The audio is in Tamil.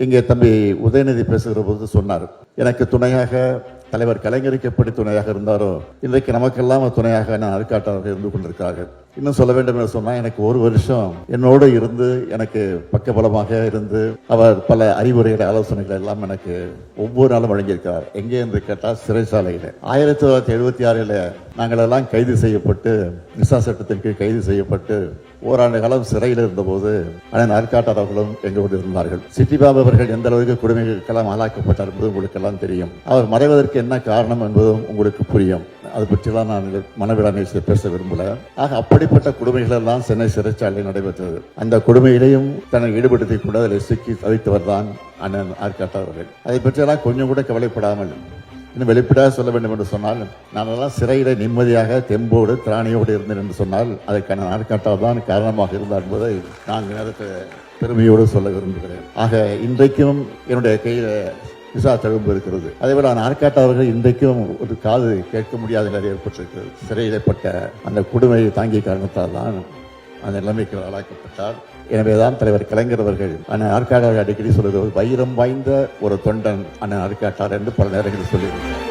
இங்கே தம்பி உதயநிதி பேசுகிற போது சொன்னார், எனக்கு துணையாக தலைவர் கலைஞருக்கு எப்படி துணையாக இருந்தாரோ இன்றைக்கு நமக்கெல்லாம் துணையாக அருட்காட்டாளர்கள் இருந்து கொண்டிருக்கிறார்கள். இன்னும் சொல்ல வேண்டும் என்று சொன்னால், எனக்கு ஒரு வருஷம் என்னோடு இருந்து எனக்கு பக்கபலமாக இருந்து அவர் பல அறிவுரைகள் ஆலோசனைகள் எல்லாம் எனக்கு ஒவ்வொரு நாளும் வழங்கியிருக்கிறார். எங்கே என்று கேட்டால் சிறைச்சாலையில் 1976 நாங்கள் எல்லாம் கைது செய்யப்பட்டு விசா சட்டத்தின் கீழ் கைது செய்யப்பட்டு ஓராண்டு காலம் சிறையில் இருந்தபோது அண்ணன் அருட்காட்டார் அவர்களும் எங்களோடு இருந்தார்கள். சிட்டி பாபு அவர்கள் எந்த அளவுக்கு கொடுமைகளுக்கெல்லாம் ஆளாக்கப்பட்டார் என்பது உங்களுக்கு எல்லாம் தெரியும். அவர் மறைவதற்கு என்ன காரணம் என்பதும் உங்களுக்கு புரியும். அது பற்றிலாம் நான் மனவிடாமை பேச விரும்பல. ஆக அப்படிப்பட்ட கொடுமைகள் எல்லாம் சென்னை சிறைச்சாலையில் நடைபெற்றது. அந்த கொடுமையிலையும் தன்னை ஈடுபடுத்திக் கொண்டு அதில் சிக்கி தவித்தவர் தான் அண்ணன் அருட்காட்டார் அவர்கள். அதை பற்றியெல்லாம் கொஞ்சம் கூட கவலைப்படாமல், இன்னும் வெளிப்படையாக சொல்ல வேண்டும் என்று சொன்னால், நானெல்லாம் சிறையில நிம்மதியாக தெம்போடு திராணியோடு இருந்தேன் என்று சொன்னால் அதற்கான அருட்காட்டார் தான் காரணமாக இருந்தார் என்பதை நான் நேரத்தில் பெருமையோடு சொல்ல விரும்புகிறேன். ஆக இன்றைக்கும் என்னுடைய கையில் விசா தழும்பு இருக்கிறது. அதேபோல நான் அருட்காட்டார் அவர்கள் இன்றைக்கும் ஒரு காது கேட்க முடியாத நிலை ஏற்பட்டிருக்கிறது. சிறையிடப்பட்ட அந்த கொடுமையை தாங்கிய காரணத்தால் தான் அந்த நிலைமைக்கு ஆளாக்கப்பட்டார். எனவேதான் தலைவர் கலைஞர் அவர்கள் அண்ணன் அருட்காட்டார் அடிக்கடி சொல்லுவது, வைரம் வாய்ந்த ஒரு தொண்டன் அண்ணன் அருட்காட்டார் என்று பல நேரங்களில் சொல்லியிருக்கிறார்.